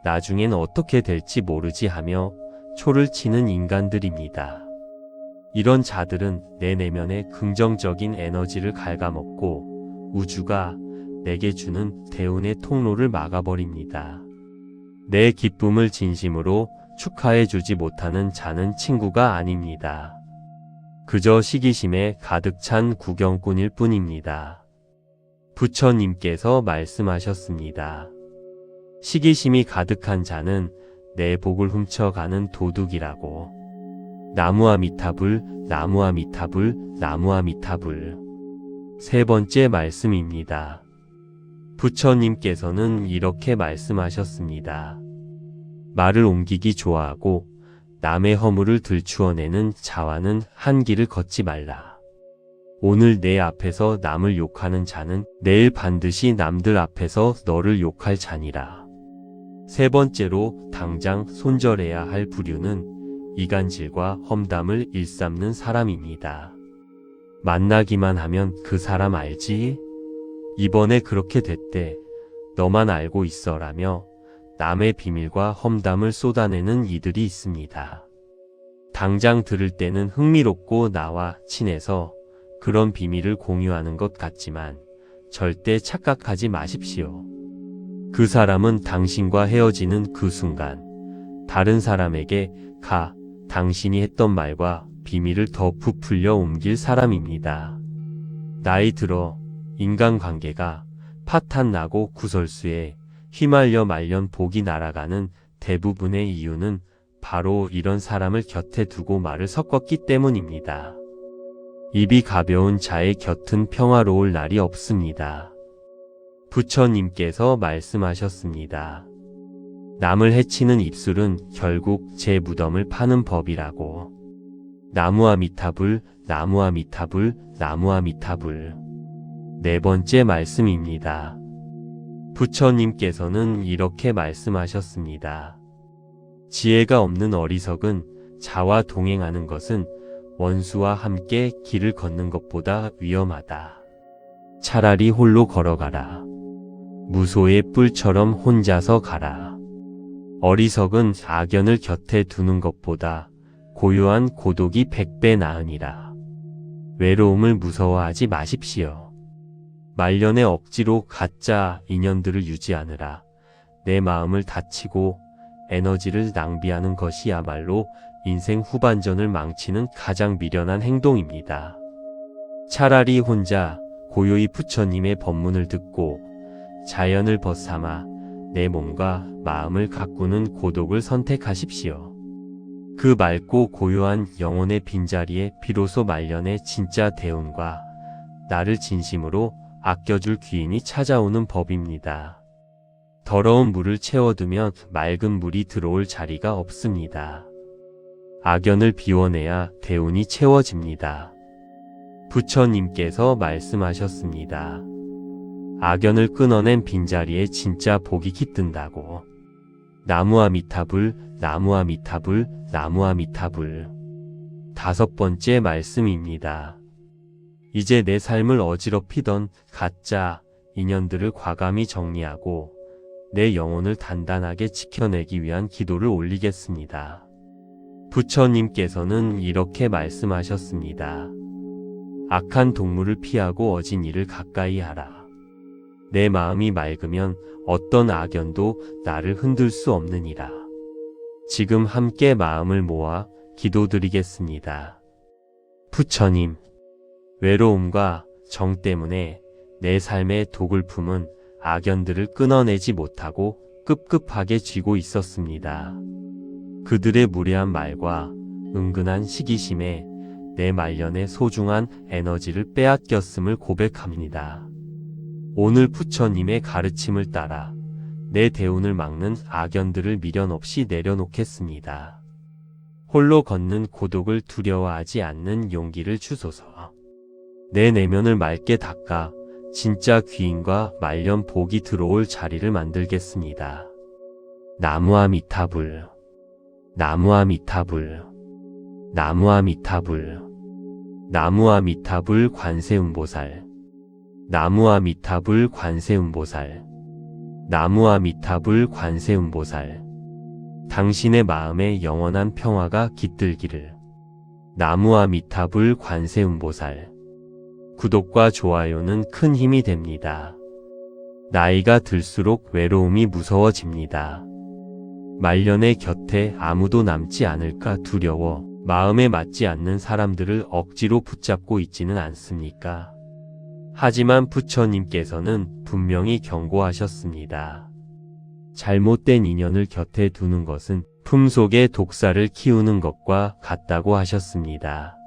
나중엔 어떻게 될지 모르지 하며 초를 치는 인간들입니다. 이런 자들은 내 내면의 긍정적인 에너지를 갉아먹고 우주가 내게 주는 대운의 통로를 막아버립니다. 내 기쁨을 진심으로 축하해주지 못하는 자는 친구가 아닙니다. 그저 시기심에 가득 찬 구경꾼일 뿐입니다. 부처님께서 말씀하셨습니다. 시기심이 가득한 자는 내 복을 훔쳐가는 도둑이라고. 나무아미타불, 나무아미타불, 나무아미타불. 세 번째 말씀입니다. 부처님께서는 이렇게 말씀하셨습니다. 말을 옮기기 좋아하고 남의 허물을 들추어내는 자와는 한 길을 걷지 말라. 오늘 내 앞에서 남을 욕하는 자는 내일 반드시 남들 앞에서 너를 욕할 자니라. 세 번째로 당장 손절해야 할 부류는 이간질과 험담을 일삼는 사람입니다. 만나기만 하면 그 사람 알지? 이번에 그렇게 됐대. 너만 알고 있어라며 남의 비밀과 험담을 쏟아내는 이들이 있습니다. 당장 들을 때는 흥미롭고 나와 친해서 그런 비밀을 공유하는 것 같지만 절대 착각하지 마십시오. 그 사람은 당신과 헤어지는 그 순간 다른 사람에게 당신이 했던 말과 비밀을 더 부풀려 옮길 사람입니다. 나이 들어 인간관계가 파탄나고 구설수에 휘말려 말년 복이 날아가는 대부분의 이유는 바로 이런 사람을 곁에 두고 말을 섞었기 때문입니다. 입이 가벼운 자의 곁은 평화로울 날이 없습니다. 부처님께서 말씀하셨습니다. 남을 해치는 입술은 결국 제 무덤을 파는 법이라고. 나무아미타불, 나무아미타불, 나무아미타불. 네 번째 말씀입니다. 부처님께서는 이렇게 말씀하셨습니다. 지혜가 없는 어리석은 자와 동행하는 것은 원수와 함께 길을 걷는 것보다 위험하다. 차라리 홀로 걸어가라. 무소의 뿔처럼 혼자서 가라. 어리석은 악연을 곁에 두는 것보다 고요한 고독이 100배 나으니라. 외로움을 무서워하지 마십시오. 말년에 억지로 가짜 인연들을 유지하느라 내 마음을 다치고 에너지를 낭비하는 것이야말로 인생 후반전을 망치는 가장 미련한 행동입니다. 차라리 혼자 고요히 부처님의 법문을 듣고 자연을 벗삼아 내 몸과 마음을 가꾸는 고독을 선택하십시오. 그 맑고 고요한 영혼의 빈자리에 비로소 말년의 진짜 대운과 나를 진심으로 아껴줄 귀인이 찾아오는 법입니다. 더러운 물을 채워두면 맑은 물이 들어올 자리가 없습니다. 악연을 비워내야 대운이 채워집니다. 부처님께서 말씀하셨습니다. 악연을 끊어낸 빈자리에 진짜 복이 깃든다고. 나무아미타불, 나무아미타불, 나무아미타불. 다섯 번째 말씀입니다. 이제 내 삶을 어지럽히던 가짜 인연들을 과감히 정리하고 내 영혼을 단단하게 지켜내기 위한 기도를 올리겠습니다. 부처님께서는 이렇게 말씀하셨습니다. 악한 동물을 피하고 어진이를 가까이 하라. 내 마음이 맑으면 어떤 악연도 나를 흔들 수 없느니라. 지금 함께 마음을 모아 기도드리겠습니다. 부처님, 외로움과 정 때문에 내 삶의 독을 품은 악연들을 끊어내지 못하고 급급하게 쥐고 있었습니다. 그들의 무례한 말과 은근한 시기심에 내 말년의 소중한 에너지를 빼앗겼음을 고백합니다. 오늘 부처님의 가르침을 따라 내 대운을 막는 악연들을 미련 없이 내려놓겠습니다. 홀로 걷는 고독을 두려워하지 않는 용기를 주소서. 내 내면을 맑게 닦아 진짜 귀인과 말년 복이 들어올 자리를 만들겠습니다. 나무아미타불, 나무아미타불, 나무아미타불, 나무아미타불 관세음보살, 나무아미타불 관세음보살, 나무아미타불 관세음보살. 당신의 마음에 영원한 평화가 깃들기를. 나무아미타불 관세음보살. 구독과 좋아요는 큰 힘이 됩니다. 나이가 들수록 외로움이 무서워집니다. 말년의 곁에 아무도 남지 않을까 두려워 마음에 맞지 않는 사람들을 억지로 붙잡고 있지는 않습니까? 하지만 부처님께서는 분명히 경고하셨습니다. 잘못된 인연을 곁에 두는 것은 품속에 독사를 키우는 것과 같다고 하셨습니다.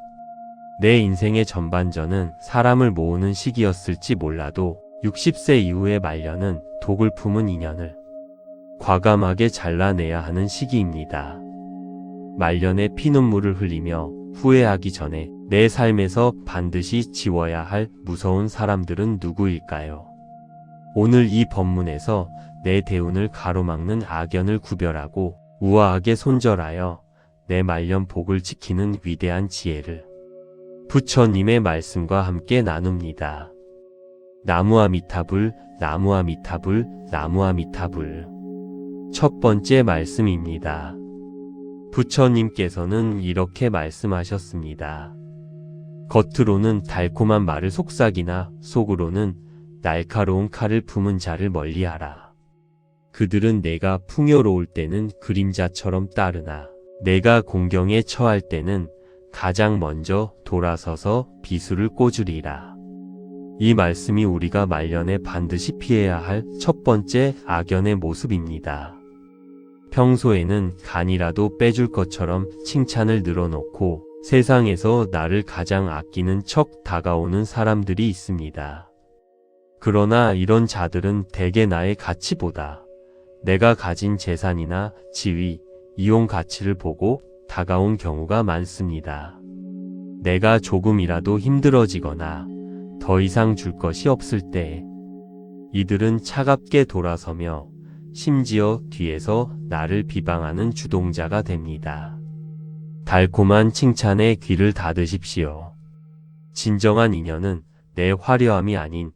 내 인생의 전반전은 사람을 모으는 시기였을지 몰라도 60세 이후의 말년은 독을 품은 인연을 과감하게 잘라내야 하는 시기입니다. 말년에 피눈물을 흘리며 후회하기 전에 내 삶에서 반드시 지워야 할 무서운 사람들은 누구일까요? 오늘 이 법문에서 내 대운을 가로막는 악연을 구별하고 우아하게 손절하여 내 말년 복을 지키는 위대한 지혜를 부처님의 말씀과 함께 나눕니다. 나무아미타불, 나무아미타불, 나무아미타불. 첫 번째 말씀입니다. 부처님께서는 이렇게 말씀하셨습니다. 겉으로는 달콤한 말을 속삭이나 속으로는 날카로운 칼을 품은 자를 멀리하라. 그들은 내가 풍요로울 때는 그림자처럼 따르나 내가 공경에 처할 때는 가장 먼저 돌아서서 비수를 꽂으리라. 이 말씀이 우리가 말년에 반드시 피해야 할 첫 번째 악연의 모습입니다. 평소에는 간이라도 빼줄 것처럼 칭찬을 늘어놓고 세상에서 나를 가장 아끼는 척 다가오는 사람들이 있습니다. 그러나 이런 자들은 대개 나의 가치보다 내가 가진 재산이나 지위, 이용 가치를 보고 다가온 경우가 많습니다. 내가 조금이라도 힘들어지거나 더 이상 줄 것이 없을 때 이들은 차갑게 돌아서며 심지어 뒤에서 나를 비방하는 주동자가 됩니다. 달콤한 칭찬에 귀를 닫으십시오. 진정한 인연은 내 화려함이 아닌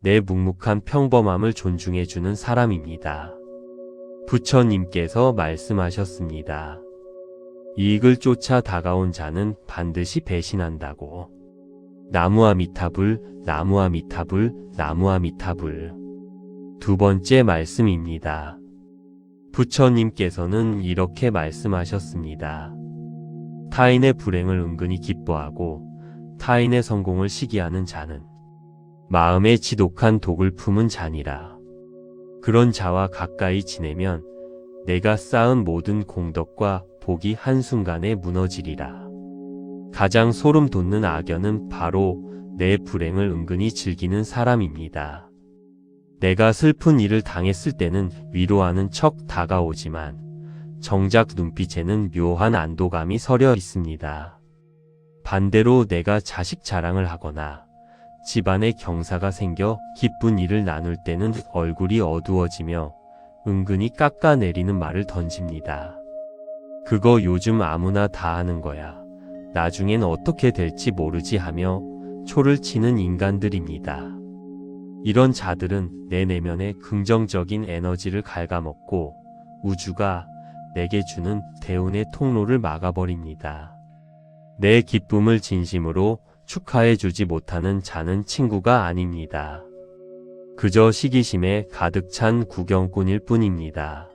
내 묵묵한 평범함을 존중해주는 사람입니다. 부처님께서 말씀하셨습니다. 이익을 쫓아 다가온 자는 반드시 배신한다고. 나무아미타불, 나무아미타불, 나무아미타불. 두 번째 말씀입니다. 부처님께서는 이렇게 말씀하셨습니다. 타인의 불행을 은근히 기뻐하고 타인의 성공을 시기하는 자는 마음에 지독한 독을 품은 자니라. 그런 자와 가까이 지내면 내가 쌓은 모든 공덕과 복이 한순간에 무너지리라. 가장 소름 돋는 악연은 바로 내 불행을 은근히 즐기는 사람입니다. 내가 슬픈 일을 당했을 때는 위로하는 척 다가오지만 정작 눈빛에는 묘한 안도감이 서려 있습니다. 반대로 내가 자식 자랑을 하거나 집안에 경사가 생겨 기쁜 일을 나눌 때는 얼굴이 어두워지며 은근히 깎아내리는 말을 던집니다. 그거 요즘 아무나 다 하는 거야. 나중엔 어떻게 될지 모르지 하며 초를 치는 인간들입니다. 이런 자들은 내 내면의 긍정적인 에너지를 갉아먹고 우주가 내게 주는 대운의 통로를 막아버립니다. 내 기쁨을 진심으로 축하해주지 못하는 자는 친구가 아닙니다. 그저 시기심에 가득 찬 구경꾼일 뿐입니다.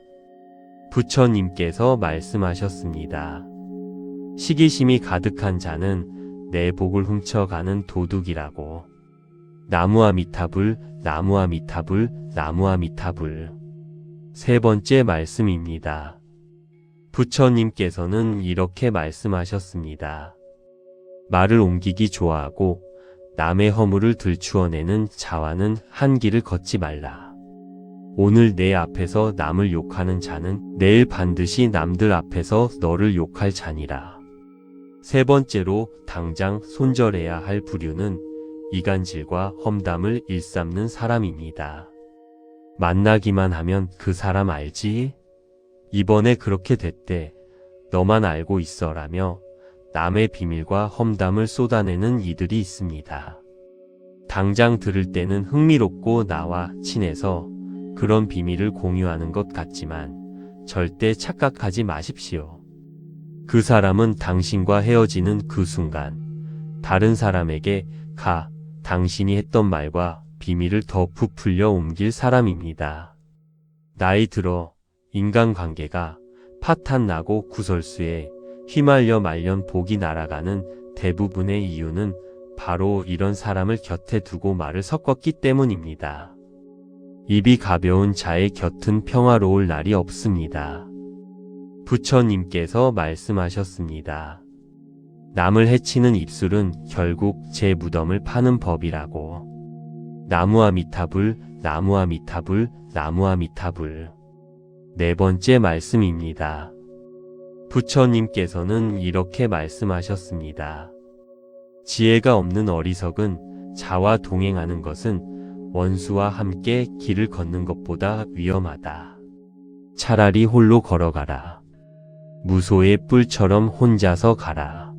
부처님께서 말씀하셨습니다. 시기심이 가득한 자는 내 복을 훔쳐가는 도둑이라고. 나무아미타불, 나무아미타불, 나무아미타불. 세 번째 말씀입니다. 부처님께서는 이렇게 말씀하셨습니다. 말을 옮기기 좋아하고 남의 허물을 들추어내는 자와는 한 길을 걷지 말라. 오늘 내 앞에서 남을 욕하는 자는 내일 반드시 남들 앞에서 너를 욕할 자니라. 세 번째로 당장 손절해야 할 부류는 이간질과 험담을 일삼는 사람입니다. 만나기만 하면 그 사람 알지? 이번에 그렇게 됐대. 너만 알고 있어라며 남의 비밀과 험담을 쏟아내는 이들이 있습니다. 당장 들을 때는 흥미롭고 나와 친해서 그런 비밀을 공유하는 것 같지만 절대 착각하지 마십시오. 그 사람은 당신과 헤어지는 그 순간 다른 사람에게 당신이 했던 말과 비밀을 더 부풀려 옮길 사람입니다. 나이 들어 인간관계가 파탄나고 구설수에 휘말려 말년 복이 날아가는 대부분의 이유는 바로 이런 사람을 곁에 두고 말을 섞었기 때문입니다. 입이 가벼운 자의 곁은 평화로울 날이 없습니다. 부처님께서 말씀하셨습니다. 남을 해치는 입술은 결국 제 무덤을 파는 법이라고. 나무아미타불, 나무아미타불, 나무아미타불. 네 번째 말씀입니다. 부처님께서는 이렇게 말씀하셨습니다. 지혜가 없는 어리석은 자와 동행하는 것은 원수와 함께 길을 걷는 것보다 위험하다. 차라리 홀로 걸어가라. 무소의 뿔처럼 혼자서 가라.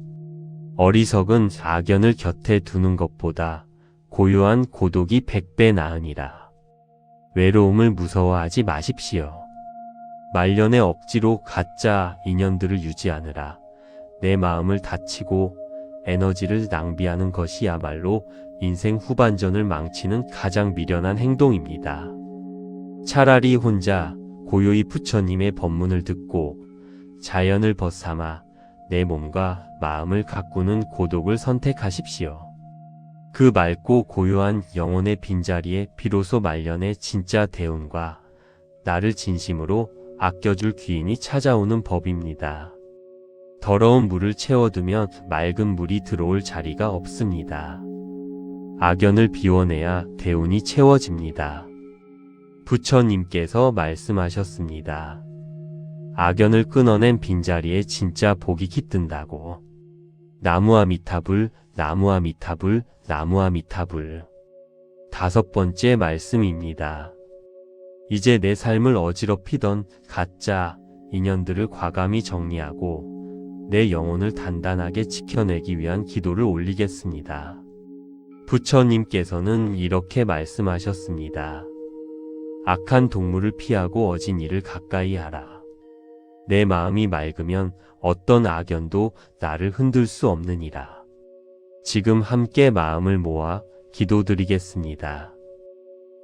어리석은 악연을 곁에 두는 것보다 고요한 고독이 100배 나으니라. 외로움을 무서워하지 마십시오. 말년에 억지로 가짜 인연들을 유지하느라 내 마음을 다치고 에너지를 낭비하는 것이야말로 인생 후반전을 망치는 가장 미련한 행동입니다. 차라리 혼자 고요히 부처님의 법문을 듣고 자연을 벗삼아 내 몸과 마음을 가꾸는 고독을 선택하십시오. 그 맑고 고요한 영혼의 빈자리에 비로소 말년의 진짜 대운과 나를 진심으로 아껴줄 귀인이 찾아오는 법입니다. 더러운 물을 채워두면 맑은 물이 들어올 자리가 없습니다. 악연을 비워내야 대운이 채워집니다. 부처님께서 말씀하셨습니다. 악연을 끊어낸 빈자리에 진짜 복이 깃든다고. 나무아미타불, 나무아미타불, 나무아미타불. 5번째 말씀입니다. 이제 내 삶을 어지럽히던 가짜 인연들을 과감히 정리하고 내 영혼을 단단하게 지켜내기 위한 기도를 올리겠습니다. 부처님께서는 이렇게 말씀하셨습니다. 악한 동물을 피하고 어진 이를 가까이 하라. 내 마음이 맑으면 어떤 악연도 나를 흔들 수 없느니라. 지금 함께 마음을 모아 기도드리겠습니다.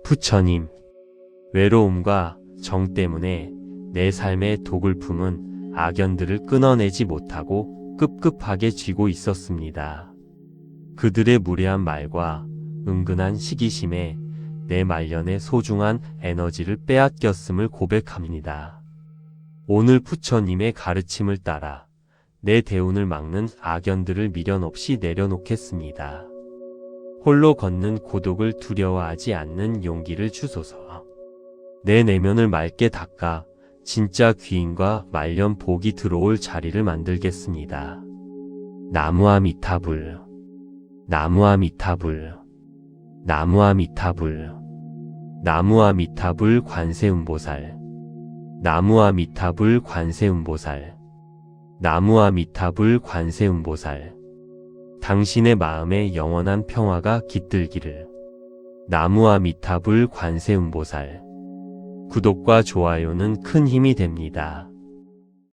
부처님, 외로움과 정 때문에 내 삶의 독을 품은 악연들을 끊어내지 못하고 급급하게 쥐고 있었습니다. 그들의 무례한 말과 은근한 시기심에 내 말년의 소중한 에너지를 빼앗겼음을 고백합니다. 오늘 부처님의 가르침을 따라 내 대운을 막는 악연들을 미련 없이 내려놓겠습니다. 홀로 걷는 고독을 두려워하지 않는 용기를 주소서. 내 내면을 맑게 닦아 진짜 귀인과 말년 복이 들어올 자리를 만들겠습니다. 나무아미타불, 나무아미타불, 나무아미타불, 나무아미타불 관세음보살, 나무아미타불 관세음보살, 나무아미타불 관세음보살. 당신의 마음에 영원한 평화가 깃들기를. 나무아미타불 관세음보살. 구독과 좋아요는 큰 힘이 됩니다.